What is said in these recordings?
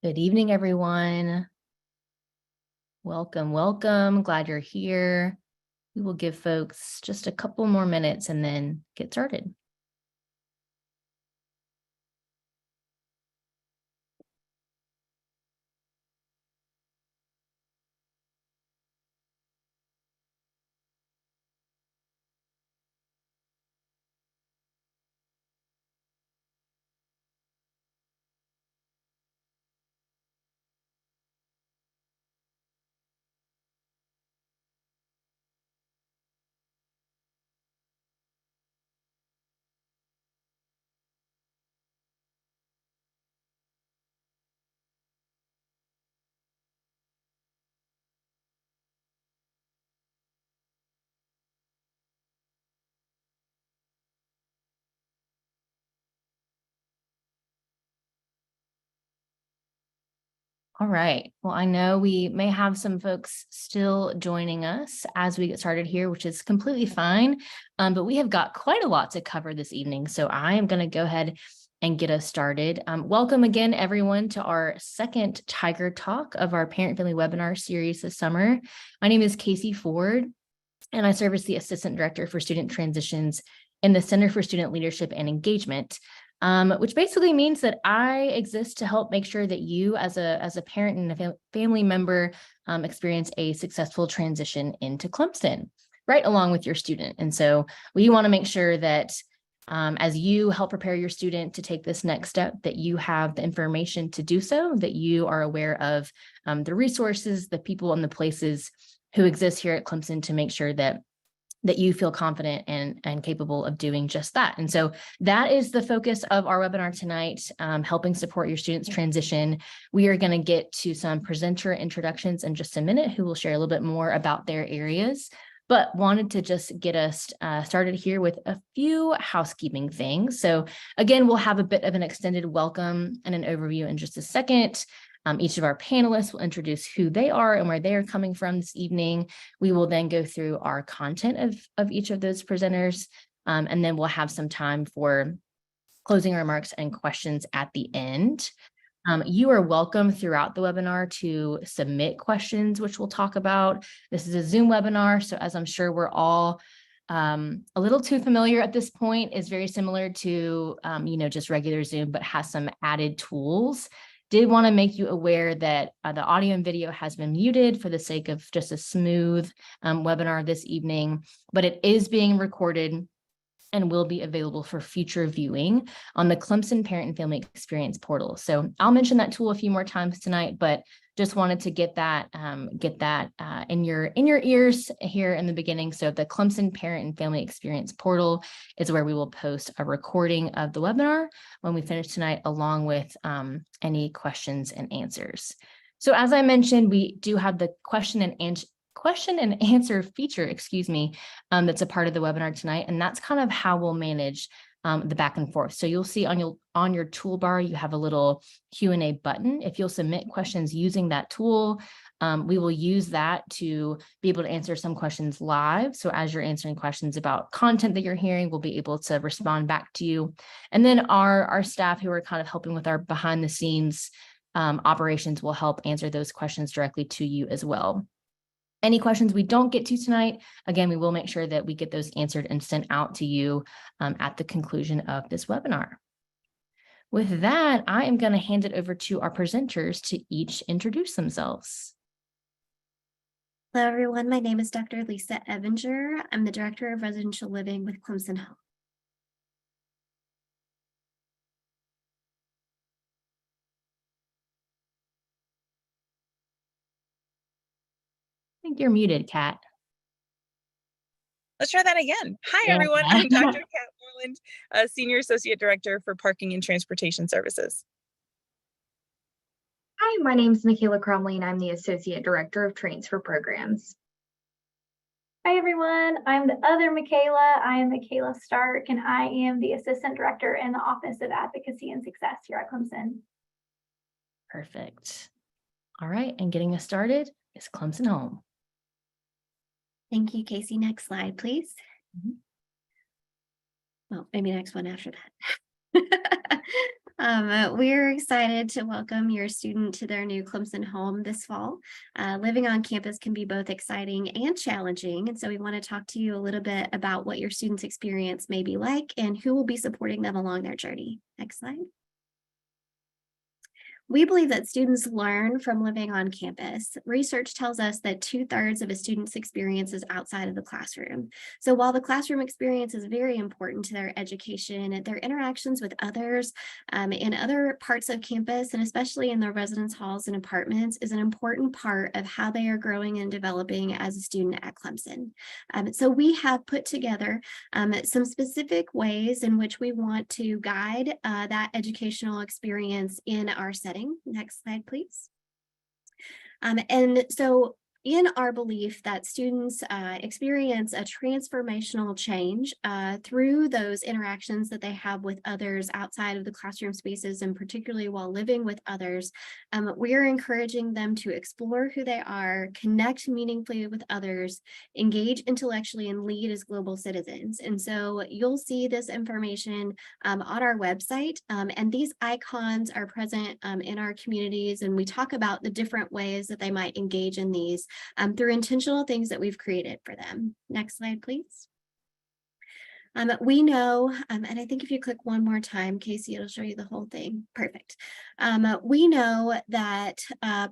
Good evening, everyone. Welcome, welcome. Glad you're here. We will give folks just a couple more minutes and then get started. All right. Well, I know we may have some folks still joining us as we get started here, which is completely fine. But we have got quite a lot to cover this evening. So I am going to go ahead and get us started. Welcome again, everyone, to our second Tiger Talk of our Parent Family webinar series this summer. My name is Casey Ford, and I serve as the Assistant Director for Student Transitions in the Center for Student Leadership and Engagement. Which basically means that I exist to help make sure that you as a parent and a family member experience a successful transition into Clemson, right along with your student. And so we want to make sure that as you help prepare your student to take this next step, that you have the information to do so, that you are aware of the resources, the people and the places who exist here at Clemson to make sure that you feel confident and capable of doing just that. And so that is the focus of our webinar tonight, helping support your students' transition. We are going to get to some presenter introductions in just a minute, who will share a little bit more about their areas, but wanted to just get us started here with a few housekeeping things. So again, we'll have a bit of an extended welcome and an overview in just a second. Each of our panelists will introduce who they are and where they are coming from this evening. We will then go through our content of each of those presenters, and then we'll have some time for closing remarks and questions at the end. You are welcome throughout the webinar to submit questions, which we'll talk about. This is a Zoom webinar, so as I'm sure we're all a little too familiar at this point, is very similar to just regular Zoom, but has some added tools. Did want to make you aware that the audio and video has been muted for the sake of just a smooth webinar this evening, but it is being recorded and will be available for future viewing on the Clemson Parent and Family Experience portal. So I'll mention that tool a few more times tonight, but just wanted to get that in your ears here in the beginning. So the Clemson Parent and Family Experience portal is where we will post a recording of the webinar when we finish tonight, along with any questions and answers. So as I mentioned, we do have the question and answer feature, that's a part of the webinar tonight, and that's kind of how we'll manage the back and forth. So you'll see on your toolbar, you have a little Q&A button. If you'll submit questions using that tool, we will use that to be able to answer some questions live. So as you're answering questions about content that you're hearing, we'll be able to respond back to you. And then our staff who are kind of helping with our behind the scenes operations will help answer those questions directly to you as well. Any questions we don't get to tonight, again, we will make sure that we get those answered and sent out to you at the conclusion of this webinar. With that, I am going to hand it over to our presenters to each introduce themselves. Hello, everyone. My name is Dr. Lisa Evinger. I'm the Director of Residential Living with Clemson Home. I think you're muted, Kat. Let's try that again. Hi, everyone. I'm Dr. Kat Moreland, Senior Associate Director for Parking and Transportation Services. Hi, my name is Michaela Cromley, and I'm the Associate Director of Transfer Programs. Hi, everyone. I'm the other Michaela. I am Michaela Stark, and I am the Assistant Director in the Office of Advocacy and Success here at Clemson. Perfect. All right, and getting us started is Clemson Home. Thank you, Casey. Next slide, please. Well, maybe next one after that. We're excited to welcome your student to their new Clemson home this fall. Living on campus can be both exciting and challenging, and so we want to talk to you a little bit about what your students' experience may be like and who will be supporting them along their journey. Next slide. We believe that students learn from living on campus. Research tells us that 2/3 of a student's experience is outside of the classroom. So while the classroom experience is very important to their education, their interactions with others in other parts of campus, and especially in their residence halls and apartments, is an important part of how they are growing and developing as a student at Clemson. So we have put together some specific ways in which we want to guide that educational experience in our setting. Next slide, please. And so in our belief that students experience a transformational change through those interactions that they have with others outside of the classroom spaces, and particularly while living with others, we are encouraging them to explore who they are, connect meaningfully with others, engage intellectually, and lead as global citizens. And so you'll see this information on our website, and these icons are present in our communities, and we talk about the different ways that they might engage in these through intentional things that we've created for them. Next slide, please. We know, and I think if you click one more time, Casey, it'll show you the whole thing. Perfect. We know that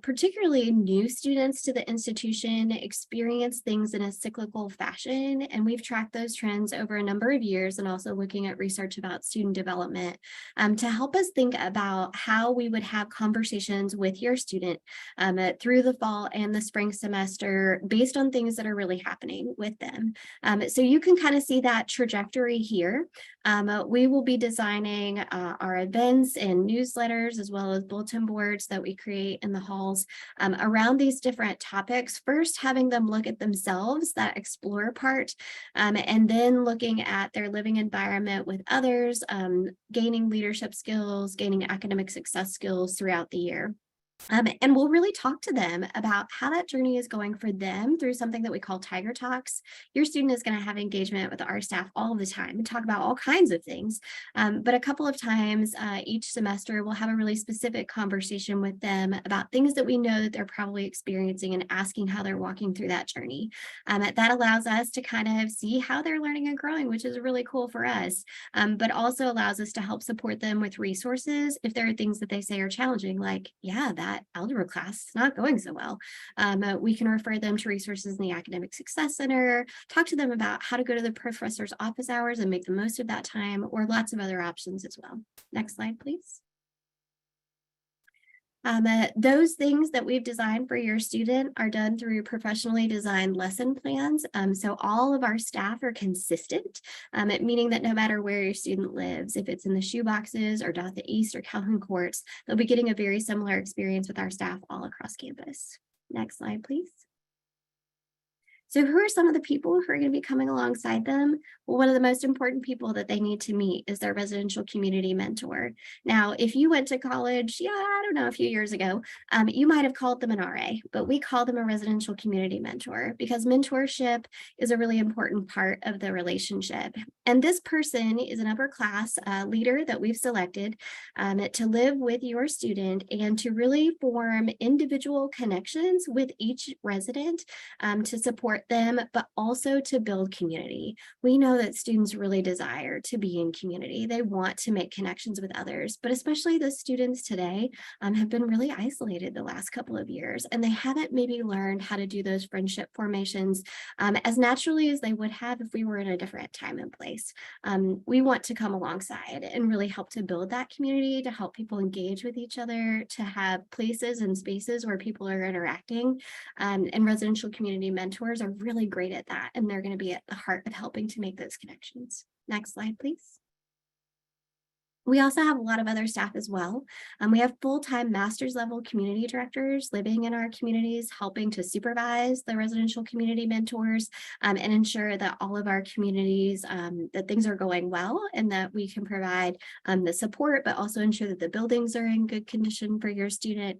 particularly new students to the institution experience things in a cyclical fashion, and we've tracked those trends over a number of years, and also looking at research about student development to help us think about how we would have conversations with your student through the fall and the spring semester based on things that are really happening with them. So you can kind of see that trajectory here. We will be designing our events and newsletters, as well as bulletin boards that we create in the halls around these different topics. First, having them look at themselves, that explore part, and then looking at their living environment with others, gaining leadership skills, gaining academic success skills throughout the year. And we'll really talk to them about how that journey is going for them through something that we call Tiger Talks. Your student is going to have engagement with our staff all the time and talk about all kinds of things. But a couple of times each semester, we'll have a really specific conversation with them about things that we know that they're probably experiencing, and asking how they're walking through that journey. That allows us to kind of see how they're learning and growing, which is really cool for us, but also allows us to help support them with resources if there are things that they say are challenging, like, yeah, that algebra class is not going so well. We can refer them to resources in the Academic Success Center, talk to them about how to go to the professor's office hours and make the most of that time, or lots of other options as well. Next slide, please. Those things that we've designed for your student are done through professionally designed lesson plans. So all of our staff are consistent, meaning that no matter where your student lives, if it's in the shoeboxes or Dotha East or Calhoun Courts, they'll be getting a very similar experience with our staff all across campus. Next slide, please. So who are some of the people who are going to be coming alongside them? Well, one of the most important people that they need to meet is their residential community mentor. Now, if you went to college, I don't know, a few years ago, you might have called them an RA, but we call them a residential community mentor, because mentorship is a really important part of the relationship. And this person is an upper class leader that we've selected to live with your student and to really form individual connections with each resident to support them, but also to build community. We know that students really desire to be in community. They want to make connections with others, but especially the students today have been really isolated the last couple of years, and they haven't maybe learned how to do those friendship formations as naturally as they would have if we were in a different time and place. We want to come alongside and really help to build that community, to help people engage with each other, to have places and spaces where people are interacting, and residential community mentors are really great at that, and they're going to be at the heart of helping to make those connections. Next slide, please. We also have a lot of other staff as well. We have full-time master's level community directors living in our communities, helping to supervise the residential community mentors and ensure that all of our communities, that things are going well and that we can provide the support, but also ensure that the buildings are in good condition for your student.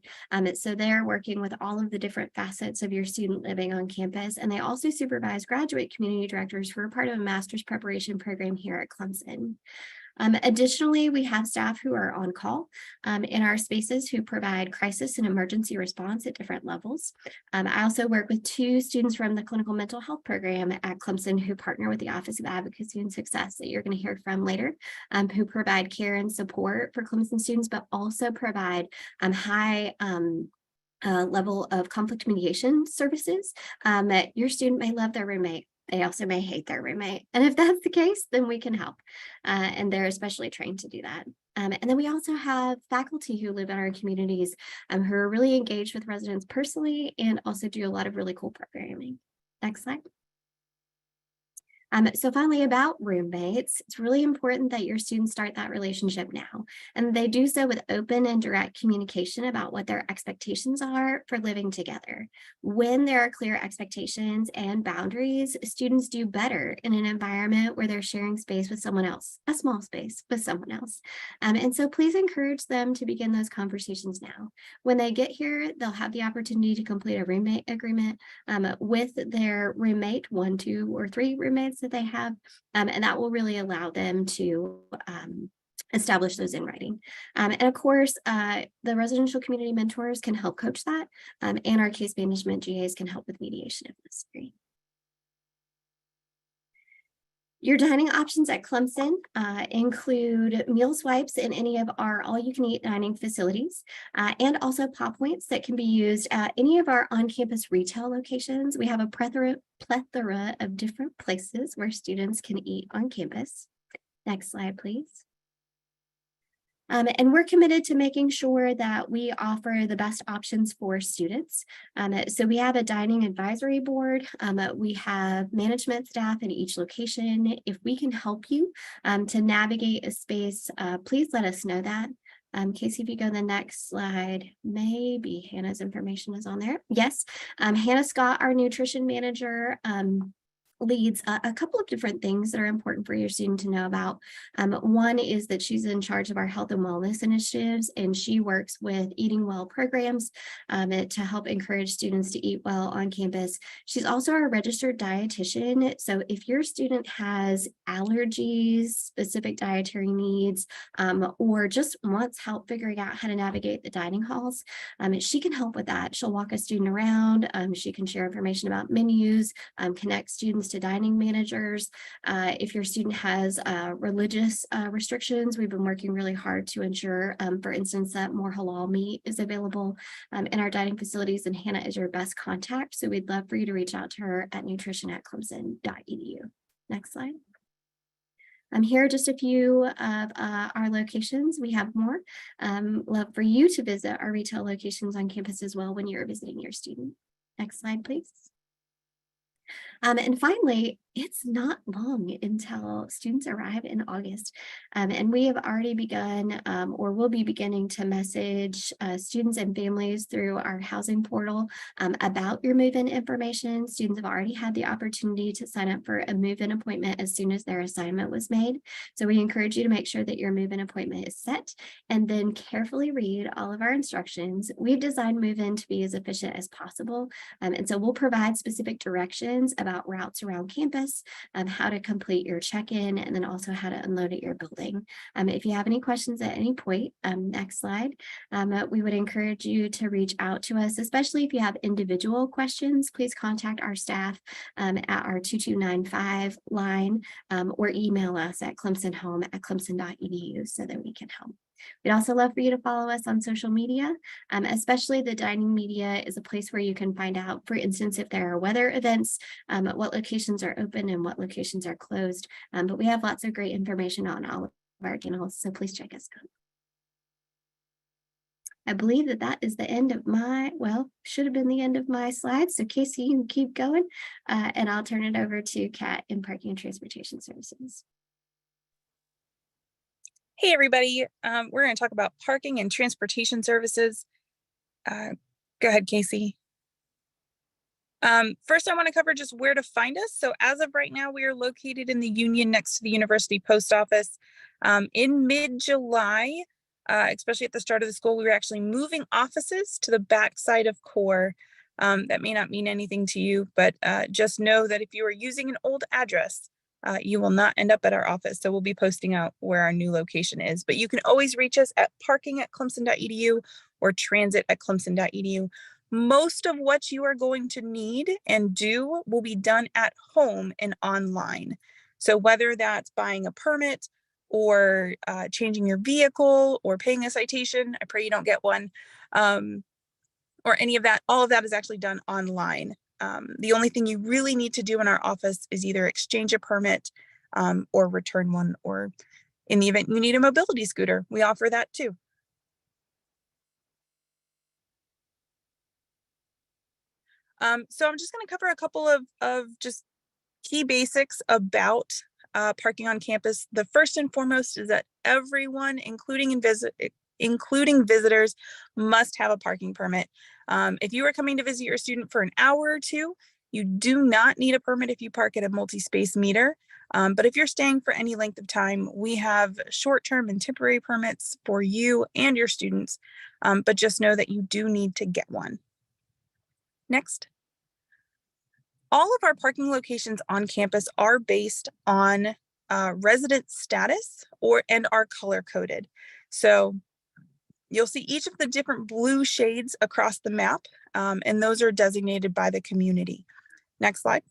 So they're working with all of the different facets of your student living on campus. And they also supervise graduate community directors who are part of a master's preparation program here at Clemson. Additionally, we have staff who are on call in our spaces who provide crisis and emergency response at different levels. I also work with 2 students from the clinical mental health program at Clemson who partner with the Office of Advocacy and Success that you're going to hear from later, who provide care and support for Clemson students, but also provide high level of conflict mediation services. Your student may love their roommate. They also may hate their roommate. And if that's the case, then we can help. And they're especially trained to do that. And then we also have faculty who live in our communities who are really engaged with residents personally and also do a lot of really cool programming. Next slide. So finally, about roommates, it's really important that your students start that relationship now, and they do so with open and direct communication about what their expectations are for living together. When there are clear expectations and boundaries, students do better in an environment where they're sharing space with someone else, a small space with someone else. And so please encourage them to begin those conversations now. When they get here, they'll have the opportunity to complete a roommate agreement with their roommate, 1, 2, or 3 roommates that they have, and that will really allow them to establish those in writing. And of course, the residential community mentors can help coach that, and our case management GAs can help with mediation if necessary. Your dining options at Clemson include meal swipes in any of our all-you-can-eat dining facilities, and also POP points that can be used at any of our on-campus retail locations. We have a plethora of different places where students can eat on campus. Next slide, please. And we're committed to making sure that we offer the best options for students. So we have a dining advisory board. We have management staff in each location. If we can help you to navigate a space, please let us know that. Casey, if you go to the next slide, maybe Hannah's information is on there. Yes, Hannah Scott, our nutrition manager, leads a couple of different things that are important for your student to know about. One is that she's in charge of our health and wellness initiatives, and she works with eating well programs to help encourage students to eat well on campus. She's also our registered dietitian. So if your student has allergies, specific dietary needs, or just wants help figuring out how to navigate the dining halls, she can help with that. She'll walk a student around. She can share information about menus, connect students to dining managers. If your student has religious restrictions, we've been working really hard to ensure, for instance, that more halal meat is available in our dining facilities, and Hannah is your best contact. So we'd love for you to reach out to her at nutrition@clemson.edu. Next slide. Here are just a few of our locations. We have more. Love for you to visit our retail locations on campus as well when you're visiting your student. Next slide, please. And finally, it's not long until students arrive in August, and we have already begun or will be beginning to message students and families through our housing portal about your move-in information. Students have already had the opportunity to sign up for a move-in appointment as soon as their assignment was made. So we encourage you to make sure that your move-in appointment is set and then carefully read all of our instructions. We've designed move-in to be as efficient as possible, and so we'll provide specific directions about routes around campus, how to complete your check-in, and then also how to unload at your building. If you have any questions at any point, next slide, we would encourage you to reach out to us, especially if you have individual questions. Please contact our staff at our 2295 line or email us at clemsonhome@clemson.edu so that we can help. We'd also love for you to follow us on social media, especially the dining media is a place where you can find out, for instance, if there are weather events, what locations are open and what locations are closed. But we have lots of great information on all of our channels, so please check us out. I believe that is the end of my, well, should have been the end of my slides. So Casey, you can keep going, and I'll turn it over to Kat in Parking and Transportation Services. Hey, everybody. We're going to talk about parking and transportation services. Go ahead, Casey. First, I want to cover just where to find us. So as of right now, we are located in the Union next to the University Post Office. In mid-July, especially at the start of the school, we were actually moving offices to the back side of Core. That may not mean anything to you, but just know that if you are using an old address, you will not end up at our office. So we'll be posting out where our new location is, but you can always reach us at parking@clemson.edu or transit@clemson.edu. Most of what you are going to need and do will be done at home and online. So whether that's buying a permit or changing your vehicle or paying a citation, I pray you don't get one, or any of that, all of that is actually done online. The only thing you really need to do in our office is either exchange a permit or return one, or in the event you need a mobility scooter, we offer that too. So I'm just going to cover a couple of just key basics about parking on campus. The first and foremost is that everyone, including visitors, must have a parking permit. If you are coming to visit your student for an hour or two, you do not need a permit if you park at a multi-space meter. But if you're staying for any length of time, we have short-term and temporary permits for you and your students. But just know that you do need to get one. Next. All of our parking locations on campus are based on resident status and are color coded. So you'll see each of the different blue shades across the map, and those are designated by the community. Next slide.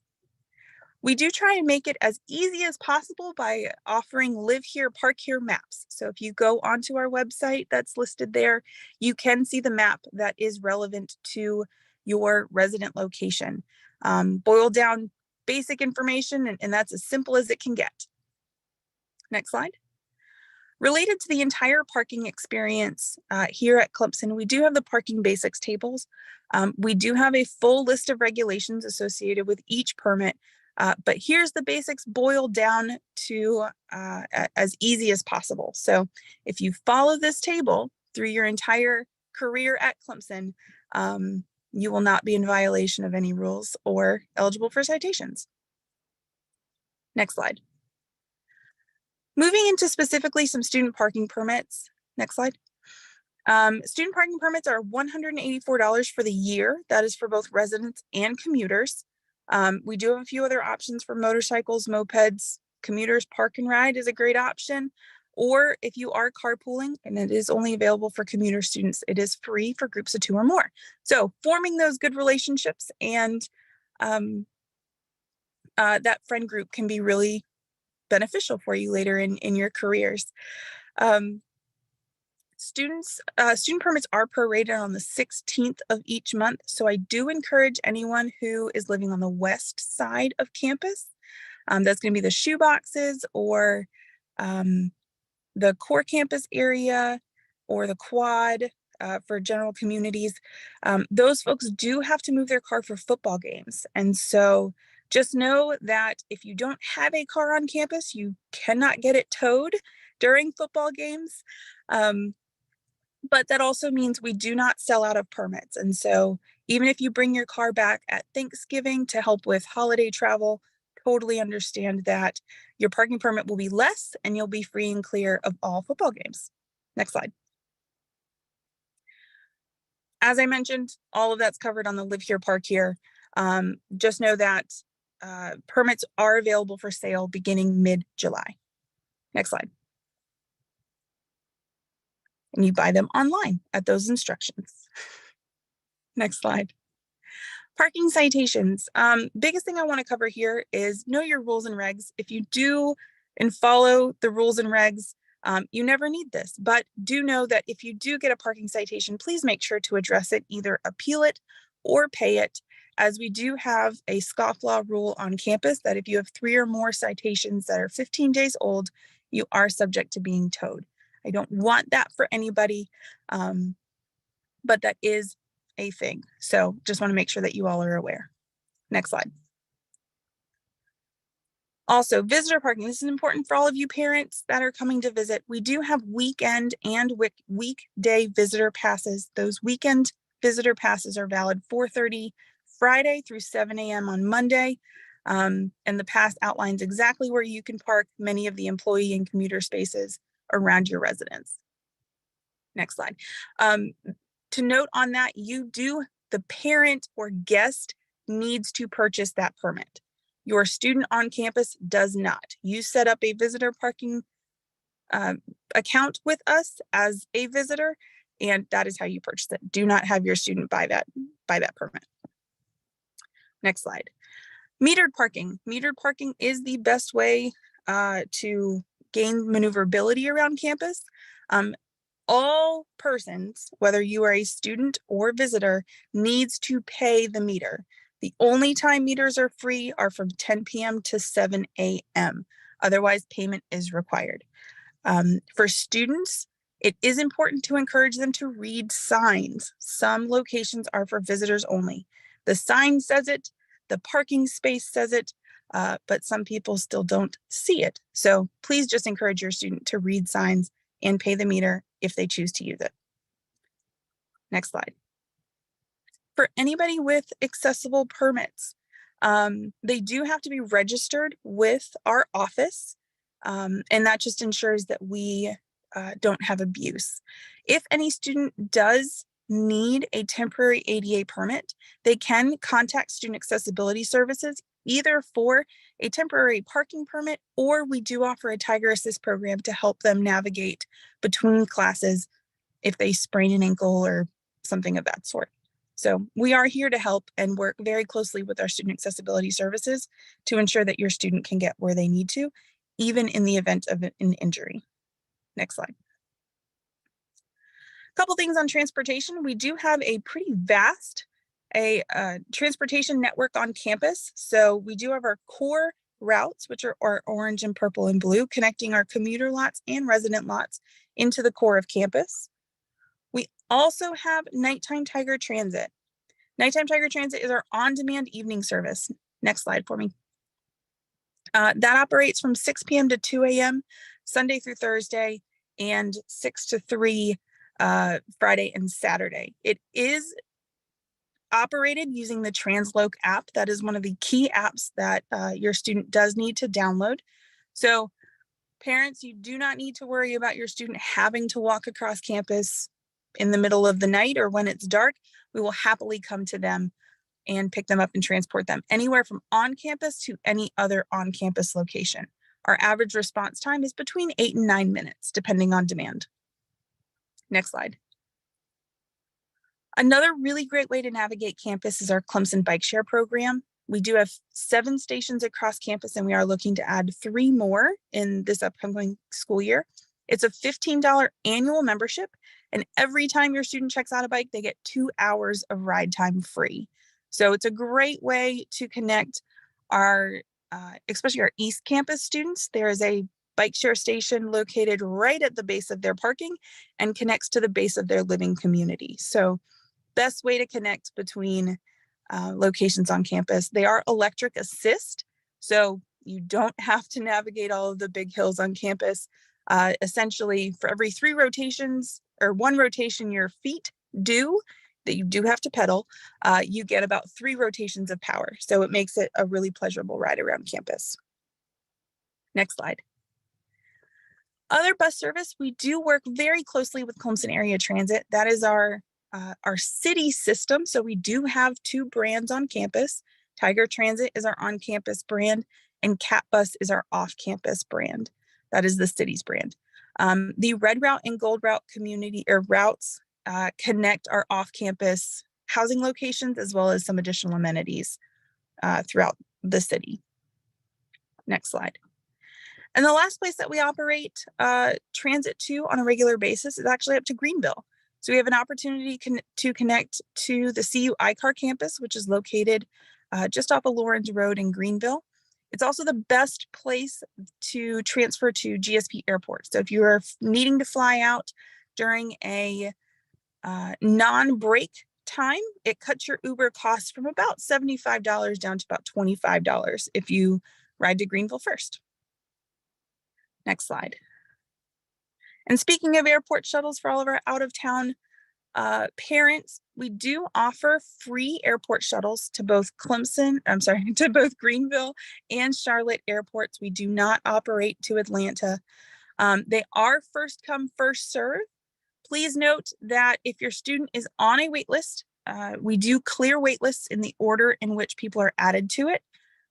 We do try and make it as easy as possible by offering live here, park here maps. So if you go onto our website that's listed there, you can see the map that is relevant to your resident location. Boil down basic information, and that's as simple as it can get. Next slide. Related to the entire parking experience here at Clemson, we do have the parking basics tables. We do have a full list of regulations associated with each permit, but here's the basics boiled down to as easy as possible. So if you follow this table through your entire career at Clemson, you will not be in violation of any rules or eligible for citations. Next slide. Moving into specifically some student parking permits. Next slide. Student parking permits are $184 for the year. That is for both residents and commuters. We do have a few other options for motorcycles, mopeds, commuters. Park and ride is a great option. Or if you are carpooling, and it is only available for commuter students, it is free for groups of 2 or more. So forming those good relationships and that friend group can be really beneficial for you later in your careers. Student permits are prorated on the 16th of each month. So I do encourage anyone who is living on the west side of campus, that's going to be the shoeboxes or the core campus area or the quad for general communities. Those folks do have to move their car for football games. And so just know that if you don't have a car on campus, you cannot get it towed during football games. But that also means we do not sell out of permits. And so even if you bring your car back at Thanksgiving to help with holiday travel, totally understand that your parking permit will be less and you'll be free and clear of all football games. Next slide. As I mentioned, all of that's covered on the Live Here, Park Here. Just know that permits are available for sale beginning mid-July. Next slide. And you buy them online at those instructions. Next slide. Parking citations. Biggest thing I want to cover here is know your rules and regs. If you do and follow the rules and regs, you never need this, but do know that if you do get a parking citation, please make sure to address it, either appeal it or pay it, as we do have a scofflaw rule on campus that if you have 3 or more citations that are 15 days old, you are subject to being towed. I don't want that for anybody, but that is a thing. So just want to make sure that you all are aware. Next slide. Also, visitor parking. This is important for all of you parents that are coming to visit. We do have weekend and weekday visitor passes. Those weekend visitor passes are valid 4:30 Friday through 7 a.m. on Monday. And the pass outlines exactly where you can park many of the employee and commuter spaces around your residence. Next slide. To note on that, the parent or guest needs to purchase that permit. Your student on campus does not. You set up a visitor parking account with us as a visitor, and that is how you purchase it. Do not have your student buy that permit. Next slide. Metered parking. Metered parking is the best way to gain maneuverability around campus. All persons, whether you are a student or visitor, needs to pay the meter. The only time meters are free are from 10 p.m. to 7 a.m. Otherwise, payment is required. For students, it is important to encourage them to read signs. Some locations are for visitors only. The sign says it, the parking space says it, but some people still don't see it. So please just encourage your student to read signs and pay the meter if they choose to use it. Next slide. For anybody with accessible permits, they do have to be registered with our office, and that just ensures that we don't have abuse. If any student does need a temporary ADA permit, they can contact Student Accessibility Services either for a temporary parking permit, or we do offer a Tiger Assist program to help them navigate between classes if they sprain an ankle or something of that sort. So we are here to help and work very closely with our Student Accessibility Services to ensure that your student can get where they need to, even in the event of an injury. Next slide. A couple things on transportation. We do have a pretty vast transportation network on campus. So we do have our core routes, which are orange and purple and blue, connecting our commuter lots and resident lots into the core of campus. We also have Nighttime Tiger Transit. Nighttime Tiger Transit is our on-demand evening service. Next slide for me. That operates from 6 p.m. to 2 a.m. Sunday through Thursday, and 6 to 3 Friday and Saturday. It is operated using the Transloc app. That is one of the key apps that your student does need to download. So parents, you do not need to worry about your student having to walk across campus in the middle of the night or when it's dark. We will happily come to them and pick them up and transport them anywhere from on campus to any other on-campus location. Our average response time is between 8 and 9 minutes, depending on demand. Next slide. Another really great way to navigate campus is our Clemson Bike Share program. We do have 7 stations across campus, and we are looking to add 3 more in this upcoming school year. It's a $15 annual membership, and every time your student checks out a bike, they get 2 hours of ride time free. So it's a great way to connect our, especially our East Campus students. There is a bike share station located right at the base of their parking and connects to the base of their living community. So best way to connect between locations on campus. They are electric assist, so you don't have to navigate all of the big hills on campus. Essentially, for every 3 rotations or 1 rotation your feet do, that you do have to pedal, you get about 3 rotations of power. So it makes it a really pleasurable ride around campus. Next slide. Other bus service, we do work very closely with Clemson Area Transit. That is our city system. So we do have 2 brands on campus. Tiger Transit is our on-campus brand, and Cat Bus is our off-campus brand. That is the city's brand. The Red Route and Gold Route community or routes connect our off-campus housing locations as well as some additional amenities throughout the city. Next slide. And the last place that we operate transit to on a regular basis is actually up to Greenville. So we have an opportunity to connect to the CU ICAR campus, which is located just off of Lawrence Road in Greenville. It's also the best place to transfer to GSP Airport. So if you are needing to fly out during a non-break time, it cuts your Uber costs from about $75 down to about $25 if you ride to Greenville first. Next slide. And speaking of airport shuttles for all of our out-of-town parents, we do offer free airport shuttles to both to both Greenville and Charlotte airports. We do not operate to Atlanta. They are first come, first serve. Please note that if your student is on a wait list, we do clear wait lists in the order in which people are added to it.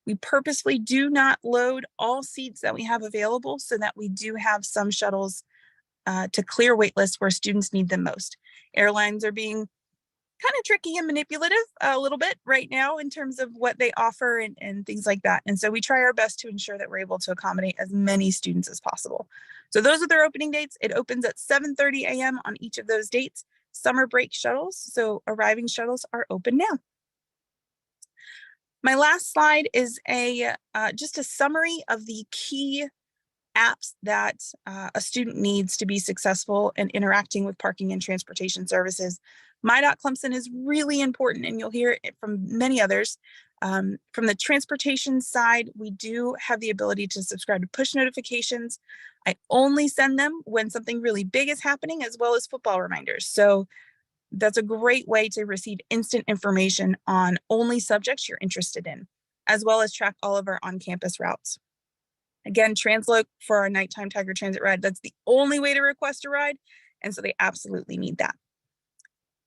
We purposefully do not load all seats that we have available so that we do have some shuttles to clear waitlists where students need them most. Airlines are being kind of tricky and manipulative a little bit right now in terms of what they offer and things like that. And so we try our best to ensure that we're able to accommodate as many students as possible. So those are their opening dates. It opens at 7:30 a.m. on each of those dates. Summer break shuttles, so arriving shuttles are open now. My last slide is just a summary of the key apps that a student needs to be successful in interacting with parking and transportation services. My.Clemson is really important, and you'll hear it from many others. From the transportation side, we do have the ability to subscribe to push notifications. I only send them when something really big is happening, as well as football reminders. So that's a great way to receive instant information on only subjects you're interested in, as well as track all of our on-campus routes. Again, Transloc for our nighttime Tiger Transit ride, that's the only way to request a ride. And so they absolutely need that.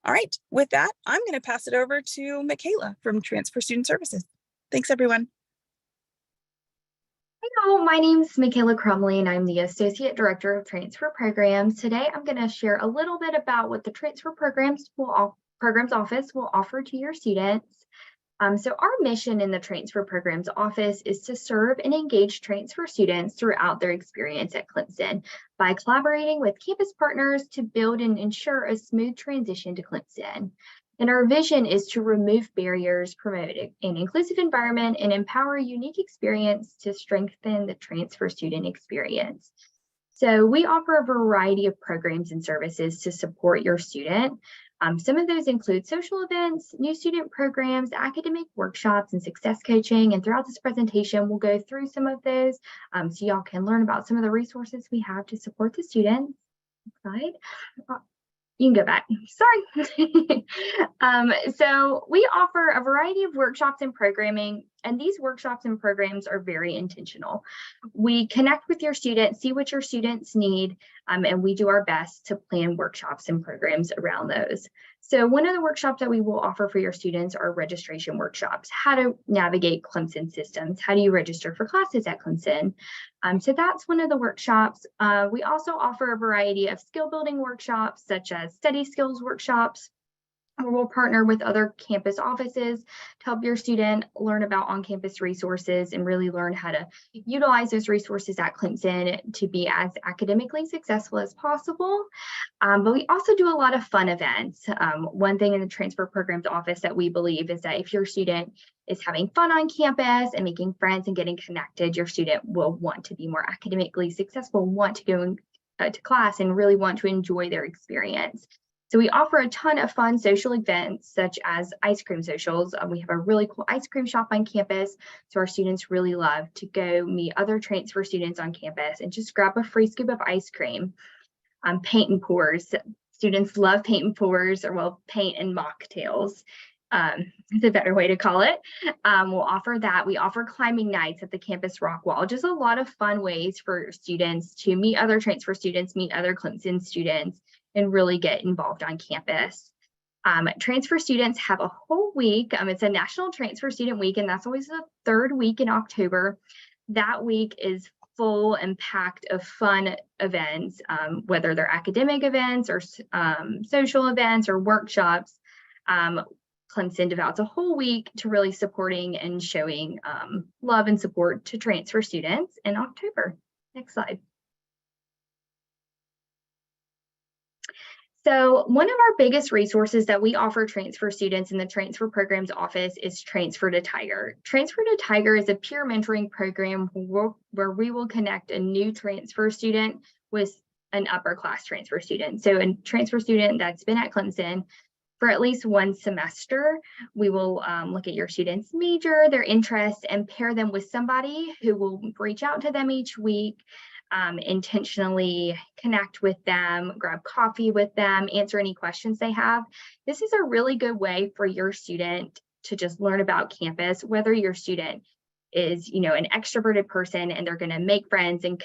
All right, with that, I'm going to pass it over to Michaela from Transfer Student Services. Thanks, everyone. Hello, my name is Michaela Crumley, and I'm the Associate Director of Transfer Programs. Today, I'm going to share a little bit about what the Transfer Programs Office will offer to your students. So our mission in the Transfer Programs Office is to serve and engage transfer students throughout their experience at Clemson by collaborating with campus partners to build and ensure a smooth transition to Clemson. And our vision is to remove barriers, promote an inclusive environment, and empower a unique experience to strengthen the transfer student experience. So we offer a variety of programs and services to support your student. Some of those include social events, new student programs, academic workshops, and success coaching. And throughout this presentation, we'll go through some of those so y'all can learn about some of the resources we have to support the students. Next slide. You can go back, sorry. So we offer a variety of workshops and programming, and these workshops and programs are very intentional. We connect with your students, see what your students need, and we do our best to plan workshops and programs around those. So one of the workshops that we will offer for your students are registration workshops, how to navigate Clemson systems, how do you register for classes at Clemson? So that's one of the workshops. We also offer a variety of skill building workshops, such as study skills workshops, where we'll partner with other campus offices to help your student learn about on-campus resources and really learn how to utilize those resources at Clemson to be as academically successful as possible. But we also do a lot of fun events. One thing in the Transfer Programs Office that we believe is that if your student is having fun on campus and making friends and getting connected, your student will want to be more academically successful, want to go to class and really want to enjoy their experience. So we offer a ton of fun social events, such as ice cream socials. We have a really cool ice cream shop on campus. So our students really love to go meet other transfer students on campus and just grab a free scoop of ice cream. Paint and pours. Students love paint and pours, or well, paint and mocktails. Is a better way to call it. We'll offer that. We offer climbing nights at the campus rock wall. Just a lot of fun ways for students to meet other transfer students, meet other Clemson students, and really get involved on campus. Transfer students have a whole week. It's a National Transfer Student Week, and that's always the third week in October. That week is full and packed of fun events, whether they're academic events or social events or workshops. Clemson devotes a whole week to really supporting and showing love and support to transfer students in October. Next slide. So one of our biggest resources that we offer transfer students in the Transfer Programs Office is Transfer to Tiger. Transfer to Tiger is a peer mentoring program where we will connect a new transfer student with an upper class transfer student. So a transfer student that's been at Clemson for at least one semester. We will look at your student's major, their interests, and pair them with somebody who will reach out to them each week, intentionally connect with them, grab coffee with them, answer any questions they have. This is a really good way for your student to just learn about campus, whether your student is, an extroverted person and they're going to make friends and,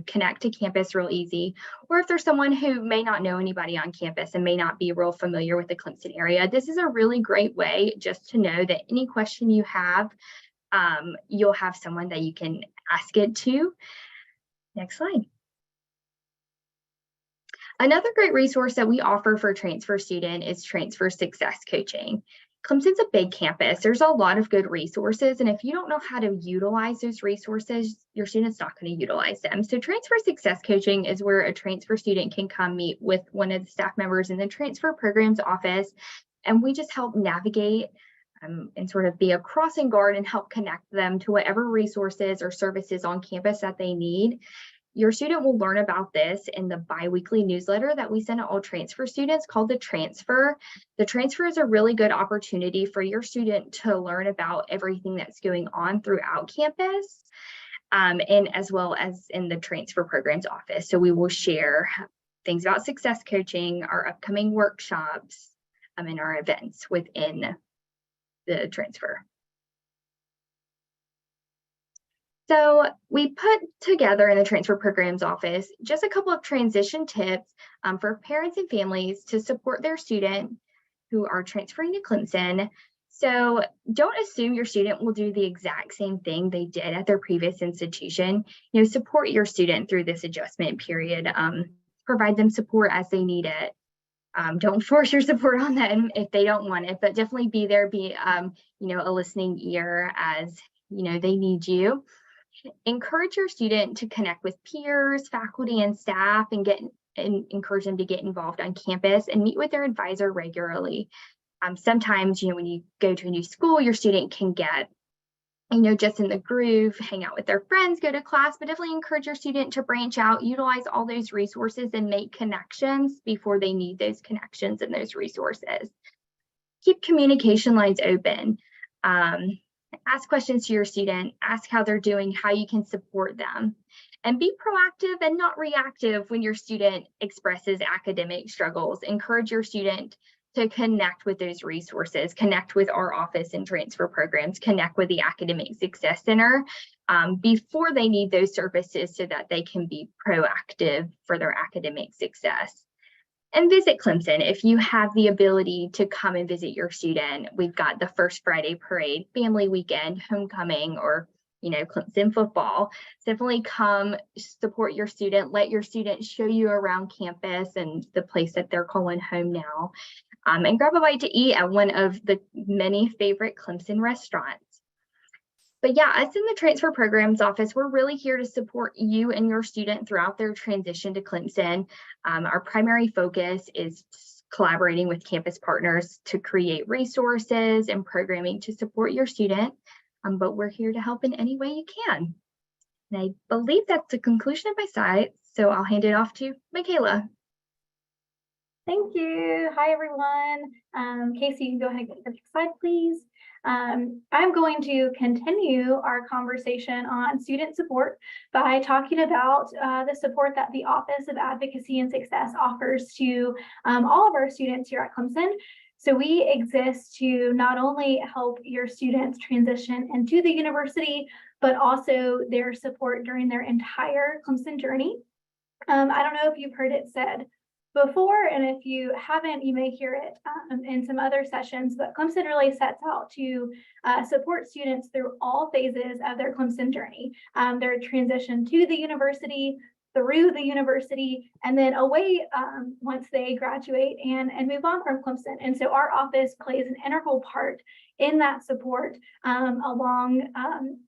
connect to campus real easy, or if there's someone who may not know anybody on campus and may not be real familiar with the Clemson area. This is a really great way just to know that any question you have you'll have someone that you can ask it to. Next slide. Another great resource that we offer for transfer student is transfer success coaching. Clemson's a big campus. There's a lot of good resources, and if you don't know how to utilize those resources, your student's not going to utilize them. So transfer success coaching is where a transfer student can come meet with one of the staff members in the transfer programs office, and we just help navigate and sort of be a crossing guard and help connect them to whatever resources or services on campus that they need. Your student will learn about this in the biweekly newsletter that we send to all transfer students called The Transfer. The Transfer is a really good opportunity for your student to learn about everything that's going on throughout campus, and as well as in the transfer programs office. So we will share things about success coaching, our upcoming workshops, and our events within the transfer. So we put together in the transfer programs office just a couple of transition tips for parents and families to support their student who are transferring to Clemson. So don't assume your student will do the exact same thing they did at their previous institution. Support your student through this adjustment period. Provide them support as they need it. Don't force your support on them if they don't want it, but definitely be there, be a listening ear as they need you. Encourage your student to connect with peers, faculty, and staff, and encourage them to get involved on campus and meet with their advisor regularly. Sometimes, when you go to a new school, your student can get, just in the groove, hang out with their friends, go to class, but definitely encourage your student to branch out, utilize all those resources, and make connections before they need those connections and those resources. Keep communication lines open. Ask questions to your student, ask how they're doing, how you can support them, and be proactive and not reactive when your student expresses academic struggles. Encourage your student to connect with those resources, connect with our office and transfer programs, connect with the Academic Success Center before they need those services so that they can be proactive for their academic success. And visit Clemson if you have the ability to come and visit your student. We've got the First Friday Parade, family weekend, homecoming, or Clemson football. Definitely come support your student. Let your student show you around campus and the place that they're calling home now. And grab a bite to eat at one of the many favorite Clemson restaurants. But yeah, us in the transfer programs office, we're really here to support you and your student throughout their transition to Clemson. Our primary focus is collaborating with campus partners to create resources and programming to support your student, but we're here to help in any way you can. And I believe that's the conclusion of my slides, so I'll hand it off to Michaela. Thank you. Hi, everyone. Casey, you can go ahead and get the next slide, please. I'm going to continue our conversation on student support by talking about the support that the Office of Advocacy and Success offers to all of our students here at Clemson. So we exist to not only help your students transition into the university, but also their support during their entire Clemson journey. I don't know if you've heard it said before, and if you haven't, you may hear it in some other sessions, but Clemson really sets out to support students through all phases of their Clemson journey, their transition to the university, through the university, and then away once they graduate and move on from Clemson. And so our office plays an integral part in that support along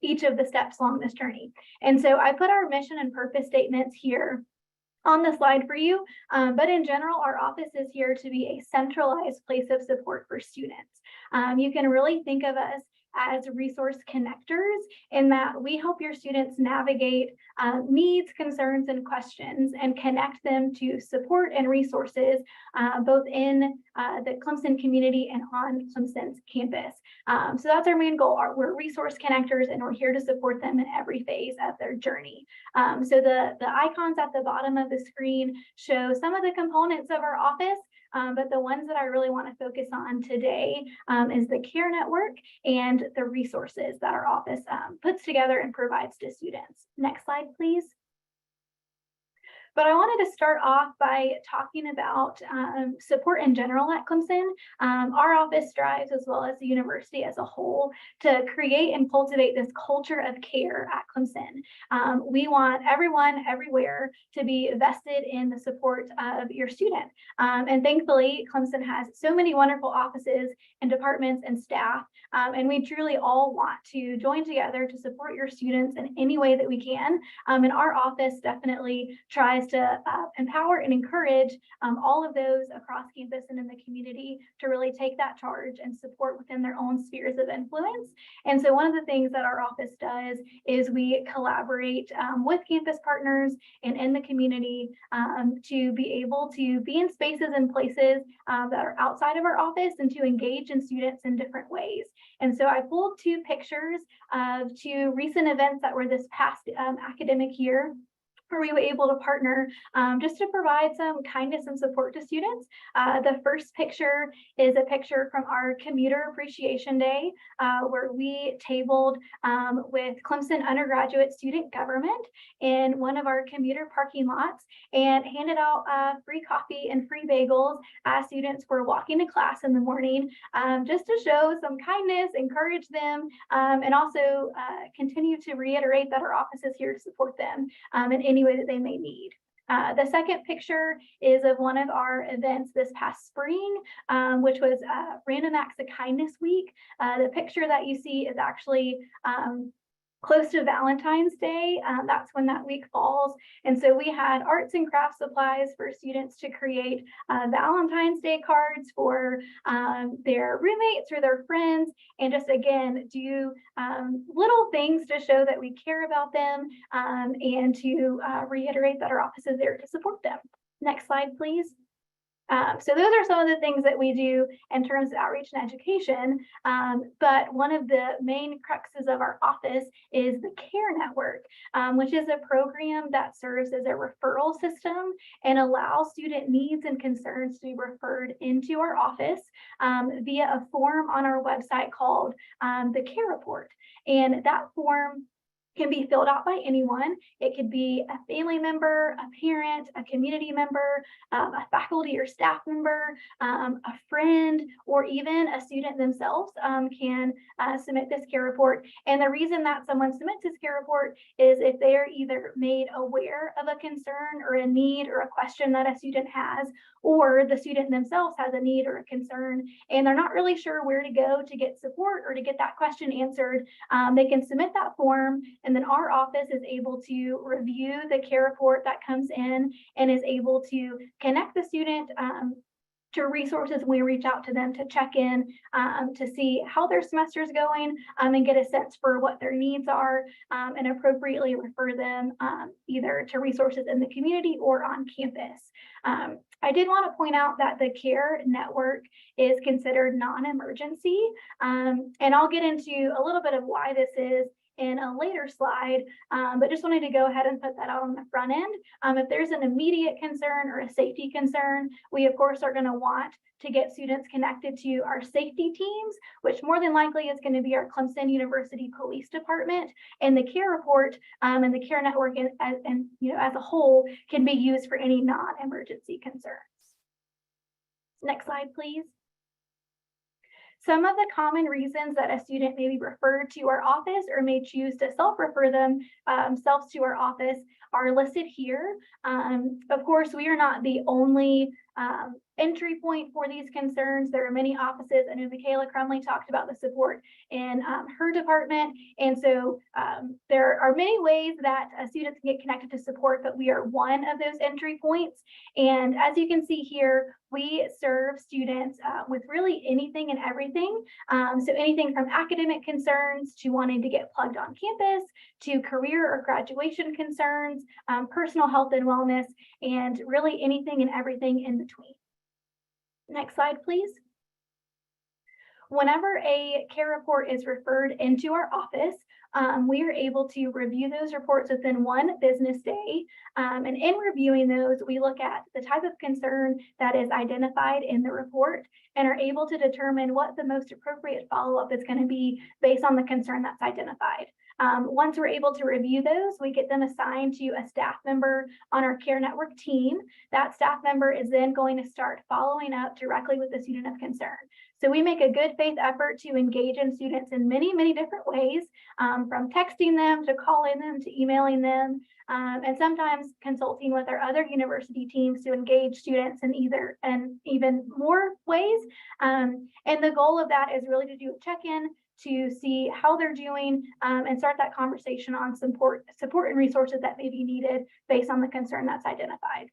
each of the steps along this journey. And so I put our mission and purpose statements here on the slide for you, but in general, our office is here to be a centralized place of support for students. You can really think of us as resource connectors in that we help your students navigate needs, concerns, and questions and connect them to support and resources both in the Clemson community and on Clemson's campus. So that's our main goal. We're resource connectors and we're here to support them in every phase of their journey. So the icons at the bottom of the screen show some of the components of our office. But the ones that I really want to focus on today is the care network and the resources that our office puts together and provides to students. Next slide, please. But I wanted to start off by talking about support in general at Clemson. Our office strives, as well as the university as a whole, to create and cultivate this culture of care at Clemson. We want everyone everywhere to be vested in the support of your student. And thankfully, Clemson has so many wonderful offices and departments and staff, and we truly all want to join together to support your students in any way that we can. And our office definitely tries to empower and encourage all of those across campus and in the community to really take that charge and support within their own spheres of influence. And so one of the things that our office does is we collaborate with campus partners and in the community to be able to be in spaces and places that are outside of our office and to engage in students in different ways. And so I pulled two pictures of two recent events that were this past academic year, where we were able to partner just to provide some kindness and support to students. The first picture is a picture from our Commuter Appreciation Day, where we tabled with Clemson undergraduate student government in one of our commuter parking lots and handed out free coffee and free bagels as students were walking to class in the morning, just to show some kindness, encourage them, and also continue to reiterate that our office is here to support them in any way that they may need. The second picture is of one of our events this past spring, which was Random Acts of Kindness Week. The picture that you see is actually close to Valentine's Day. That's when that week falls. And so we had arts and craft supplies for students to create Valentine's Day cards for their roommates or their friends, and just again do little things to show that we care about them and to reiterate that our office is there to support them. Next slide, please. So those are some of the things that we do in terms of outreach and education. But one of the main cruxes of our office is the Care Network, which is a program that serves as a referral system and allows student needs and concerns to be referred into our office via a form on our website called the Care Report. And that form can be filled out by anyone. It could be a family member, a parent, a community member, a faculty or staff member, a friend, or even a student themselves can submit this care report. And the reason that someone submits this care report is if they are either made aware of a concern or a need or a question that a student has, or the student themselves has a need or a concern, and they're not really sure where to go to get support or to get that question answered, they can submit that form. And then our office is able to review the care report that comes in and is able to connect the student to resources. We reach out to them to check in to see how their semester is going and get a sense for what their needs are and appropriately refer them either to resources in the community or on campus. I did want to point out that the Care Network is considered non-emergency, and I'll get into a little bit of why this is in a later slide, but just wanted to go ahead and put that out on the front end. If there's an immediate concern or a safety concern, we of course are going to want to get students connected to our safety teams, which more than likely is going to be our Clemson University Police Department. And the Care Report and the Care Network and as a whole can be used for any non-emergency concerns. Next slide, please. Some of the common reasons that a student may be referred to our office or may choose to self-refer themselves to our office are listed here. Of course, we are not the only entry point for these concerns. There are many offices. I know Michaela Crumley talked about the support in her department. And so there are many ways that students can get connected to support, but we are one of those entry points. And as you can see here, we serve students with really anything and everything. So anything from academic concerns to wanting to get plugged on campus, to career or graduation concerns, personal health and wellness, and really anything and everything in between. Next slide, please. Whenever a care report is referred into our office, we are able to review those reports within 1 business day. And in reviewing those, we look at the type of concern that is identified in the report and are able to determine what the most appropriate follow-up is going to be based on the concern that's identified. Once we're able to review those, we get them assigned to a staff member on our Care Network team. That staff member is then going to start following up directly with the student of concern. So we make a good faith effort to engage in students in many, many different ways, from texting them to calling them to emailing them, and sometimes consulting with our other university teams to engage students in even more ways. And the goal of that is really to do a check-in to see how they're doing, and start that conversation on support and resources that may be needed based on the concern that's identified.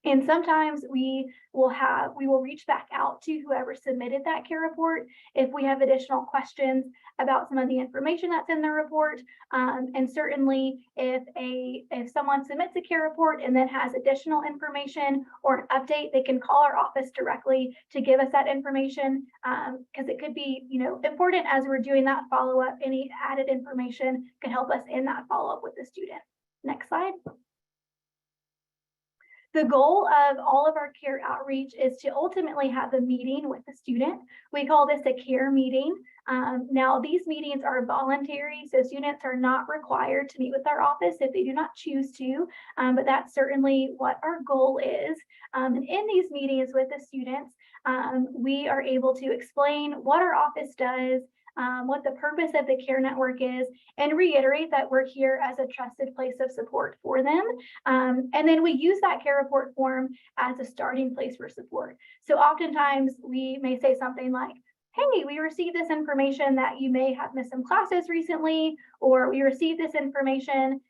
And sometimes we will reach back out to whoever submitted that care report if we have additional questions about some of the information that's in the report. And certainly if someone submits a care report and then has additional information or an update, they can call our office directly to give us that information, because it could be, important as we're doing that follow-up. Any added information could help us in that follow-up with the student. Next slide. The goal of all of our care outreach is to ultimately have a meeting with the student. We call this a care meeting. Now, these meetings are voluntary, so students are not required to meet with our office if they do not choose to, but that's certainly what our goal is. And in these meetings with the students, we are able to explain what our office does, what the purpose of the Care Network is, and reiterate that we're here as a trusted place of support for them. And then we use that care report form as a starting place for support. So oftentimes we may say something like, hey, we received this information that you may have missed some classes recently, or we received this information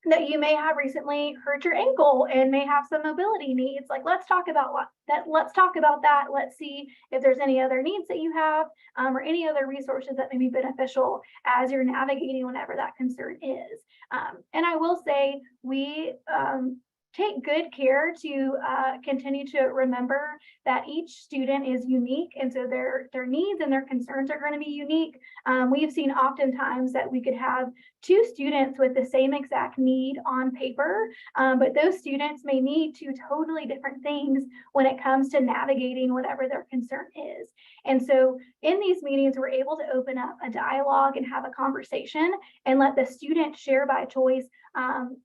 that you may have recently hurt your ankle and may have some mobility needs. Like, let's talk about that. Let's see if there's any other needs that you have, or any other resources that may be beneficial as you're navigating whatever that concern is. And I will say we take good care to continue to remember that each student is unique, and so their needs and their concerns are going to be unique. We've seen oftentimes that we could have two students with the same exact need on paper, but those students may need two totally different things when it comes to navigating whatever their concern is. And so in these meetings, we're able to open up a dialogue and have a conversation and let the student share by choice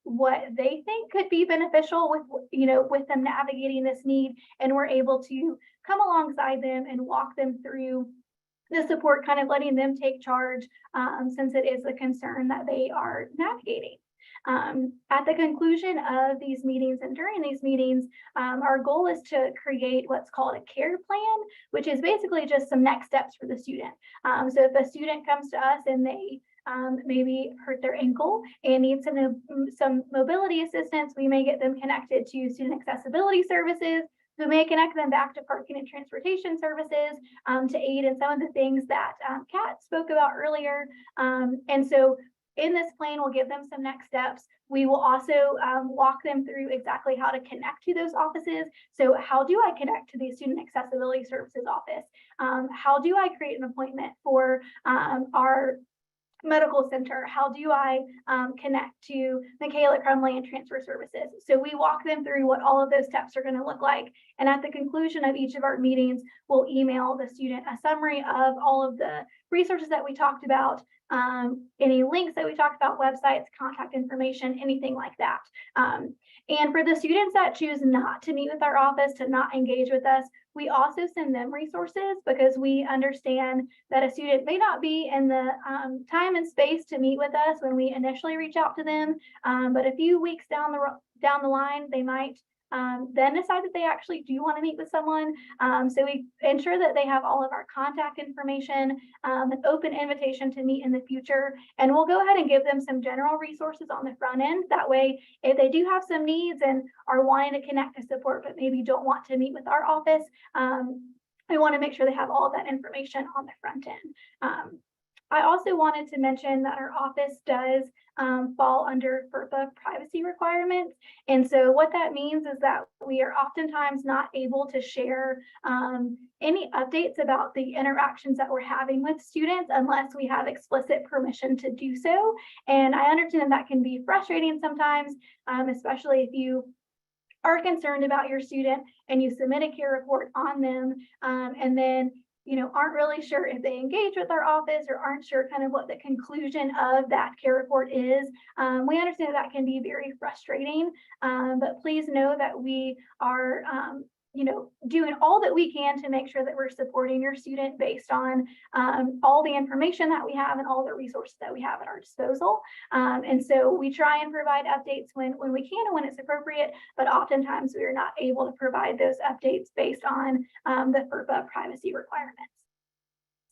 what they think could be beneficial with them navigating this need, and we're able to come alongside them and walk them through the support, kind of letting them take charge, since it is a concern that they are navigating. At the conclusion of these meetings and during these meetings, our goal is to create what's called a care plan, which is basically just some next steps for the student. So if a student comes to us and they maybe hurt their ankle and need some mobility assistance, we may get them connected to student accessibility services. We may connect them back to parking and transportation services to aid in some of the things that Kat spoke about earlier. And so in this plan, we'll give them some next steps. We will also walk them through exactly how to connect to those offices. So how do I connect to the Student Accessibility Services office? How do I create an appointment for our medical center? How do I connect to Michaela Crumley and transfer services? So we walk them through what all of those steps are going to look like. And at the conclusion of each of our meetings, we'll email the student a summary of all of the resources that we talked about, any links that we talked about, websites, contact information, anything like that. And for the students that choose not to meet with our office, to not engage with us, we also send them resources, because we understand that a student may not be in the time and space to meet with us when we initially reach out to them, but a few weeks down the line, they might then decide that they actually do want to meet with someone. So we ensure that they have all of our contact information, an open invitation to meet in the future, and we'll go ahead and give them some general resources on the front end. That way, if they do have some needs and are wanting to connect to support, but maybe don't want to meet with our office, we want to make sure they have all of that information on the front end. I also wanted to mention that our office does fall under FERPA privacy requirements. And so what that means is that we are oftentimes not able to share any updates about the interactions that we're having with students unless we have explicit permission to do so. And I understand that can be frustrating sometimes, especially if you are concerned about your student and you submit a care report on them, and then aren't really sure if they engage with our office or aren't sure kind of what the conclusion of that care report is. We understand that can be very frustrating, but please know that we are doing all that we can to make sure that we're supporting your student based on all the information that we have and all the resources that we have at our disposal. And so we try and provide updates when we can and when it's appropriate, but oftentimes we are not able to provide those updates based on the FERPA privacy requirements.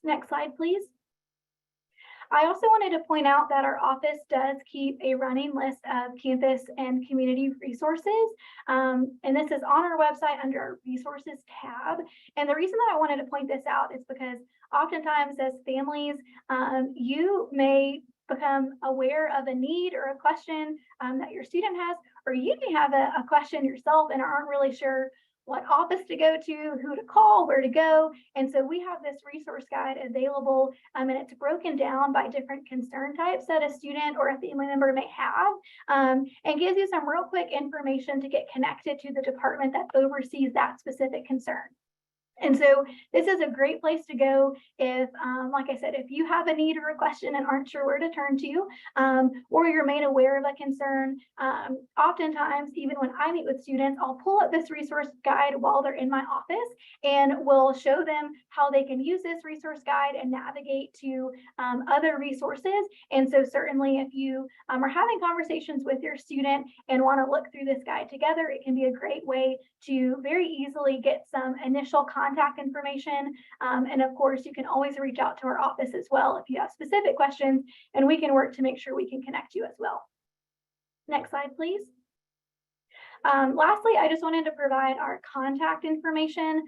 Next slide, please. I also wanted to point out that our office does keep a running list of campus and community resources. And this is on our website under our resources tab. And the reason that I wanted to point this out is because oftentimes as families, you may become aware of a need or a question that your student has, or you may have a question yourself and aren't really sure what office to go to, who to call, where to go. And so we have this resource guide available, and it's broken down by different concern types that a student or a family member may have, and gives you some real quick information to get connected to the department that oversees that specific concern. And so this is a great place to go if, like I said, if you have a need or a question and aren't sure where to turn to, or you're made aware of a concern. Oftentimes, even when I meet with students, I'll pull up this resource guide while they're in my office and we'll show them how they can use this resource guide and navigate to other resources. And so certainly if you are having conversations with your student and want to look through this guide together, it can be a great way to very easily get some initial contact information. And of course, you can always reach out to our office as well if you have specific questions, and we can work to make sure we can connect you as well. Next slide, please. Lastly, I just wanted to provide our contact information.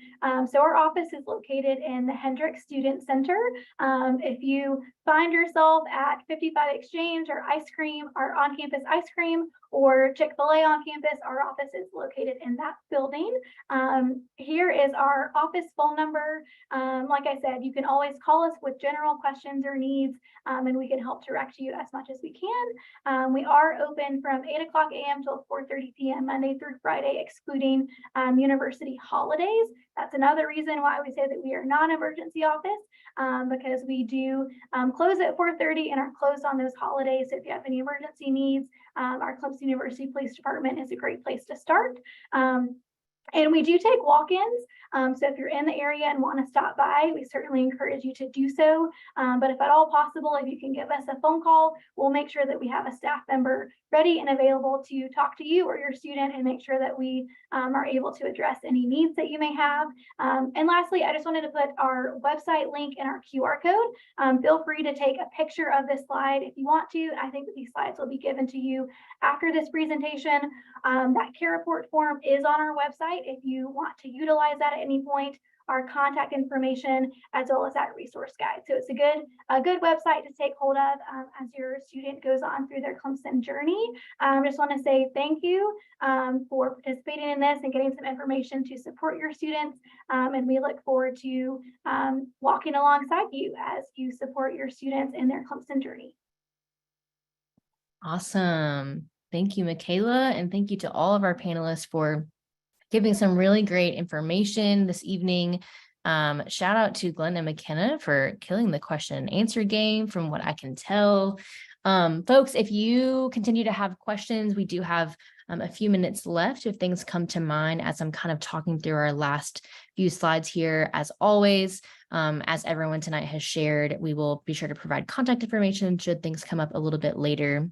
So our office is located in the Hendricks Student Center. If you find yourself at 55 Exchange or ice cream or on-campus ice cream or Chick-fil-A on campus, our office is located in that building. Here is our office phone number. Like I said, you can always call us with general questions or needs, and we can help direct you as much as we can. We are open from 8 o'clock a.m. till 4:30 p.m. Monday through Friday, excluding university holidays. That's another reason why we say that we are non-emergency office, because we do close at 4:30 and are closed on those holidays. So if you have any emergency needs, our Clemson University Police Department is a great place to start. And we do take walk-ins. So if you're in the area and want to stop by, we certainly encourage you to do so. But if at all possible, if you can give us a phone call, we'll make sure that we have a staff member ready and available to talk to you or your student and make sure that we are able to address any needs that you may have. And lastly, I just wanted to put our website link and our QR code. Feel free to take a picture of this slide if you want to. I think that these slides will be given to you after this presentation. That care report form is on our website if you want to utilize that at any point, our contact information, as well as that resource guide. So it's a good website to take hold of as your student goes on through their Clemson journey. I just want to say thank you for participating in this and getting some information to support your students. And we look forward to walking alongside you as you support your students in their Clemson journey. Awesome. Thank you, Michaela. And thank you to all of our panelists for giving some really great information this evening. Shout out to Glenn and McKenna for killing the question and answer game from what I can tell. Folks, if you continue to have questions, we do have a few minutes left if things come to mind as I'm kind of talking through our last few slides here. As always, as everyone tonight has shared, we will be sure to provide contact information should things come up a little bit later.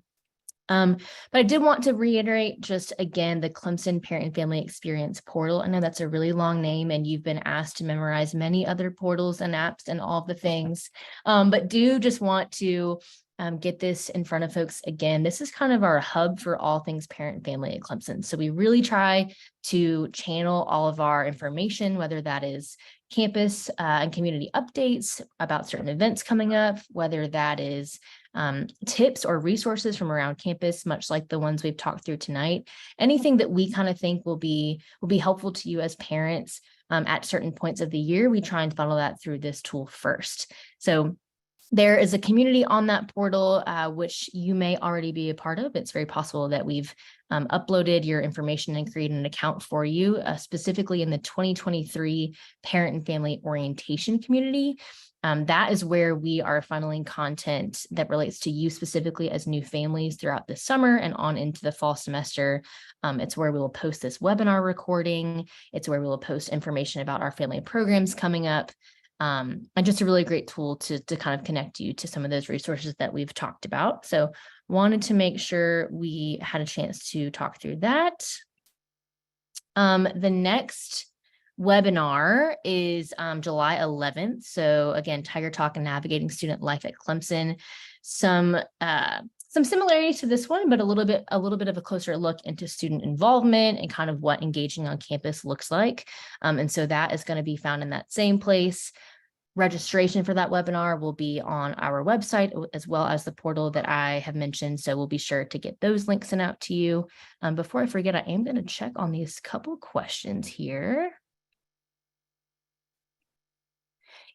But I did want to reiterate just again, the Clemson Parent and Family Experience Portal. I know that's a really long name and you've been asked to memorize many other portals and apps and all of the things, but do just want to get this in front of folks again. This is kind of our hub for all things parent and family at Clemson. So we really try to channel all of our information, whether that is campus and community updates about certain events coming up, whether that is tips or resources from around campus, much like the ones we've talked through tonight. Anything that we kind of think will be helpful to you as parents at certain points of the year, we try and funnel that through this tool first. So There is a community on that portal, which you may already be a part of. It's very possible that we've uploaded your information and created an account for you, specifically in the 2023 Parent and Family Orientation community. That is where we are funneling content that relates to you specifically as new families throughout the summer and on into the fall semester. It's where we will post this webinar recording. It's where we will post information about our family programs coming up. And just a really great tool to kind of connect you to some of those resources that we've talked about. So wanted to make sure we had a chance to talk through that. The next webinar is July 11th. So again, Tiger Talk and Navigating Student Life at Clemson. Some similarities to this one, but a little bit of a closer look into student involvement and kind of what engaging on campus looks like. And so that is going to be found in that same place. Registration for that webinar will be on our website as well as the portal that I have mentioned. So we'll be sure to get those links sent out to you. Before I forget, I am going to check on these couple questions here.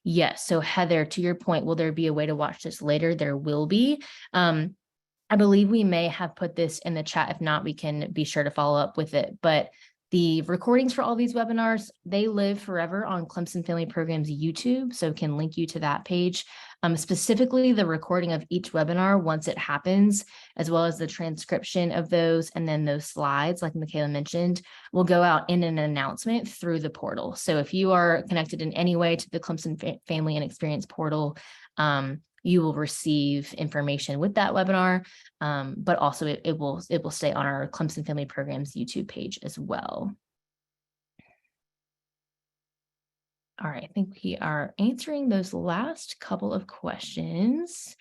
Yes. So Heather, to your point, will there be a way to watch this later? There will be. I believe we may have put this in the chat. If not, we can be sure to follow up with it. But the recordings for all these webinars, they live forever on Clemson Family Programs YouTube, so can link you to that page. Specifically, the recording of each webinar once it happens, as well as the transcription of those, and then those slides, like Michaela mentioned, will go out in an announcement through the portal. So if you are connected in any way to the Clemson Family and Experience portal, you will receive information with that webinar, but also it will stay on our Clemson Family Programs YouTube page as well. All right, I think we are answering those last couple of questions.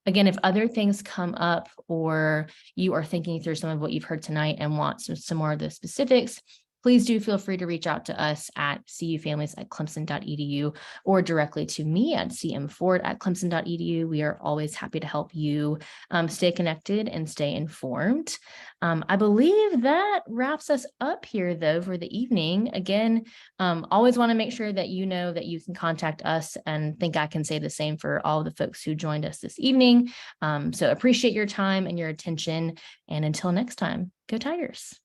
Again, if other things come up or you are thinking through some of what you've heard tonight and want some more of the specifics, please do feel free to reach out to us at cufamilies@clemson.edu or directly to me at cmford@clemson.edu. We are always happy to help you stay connected and stay informed. I believe that wraps us up here, though, for the evening. Again, always want to make sure that you know that you can contact us, and think I can say the same for all the folks who joined us this evening. So appreciate your time and your attention. And until next time, go Tigers.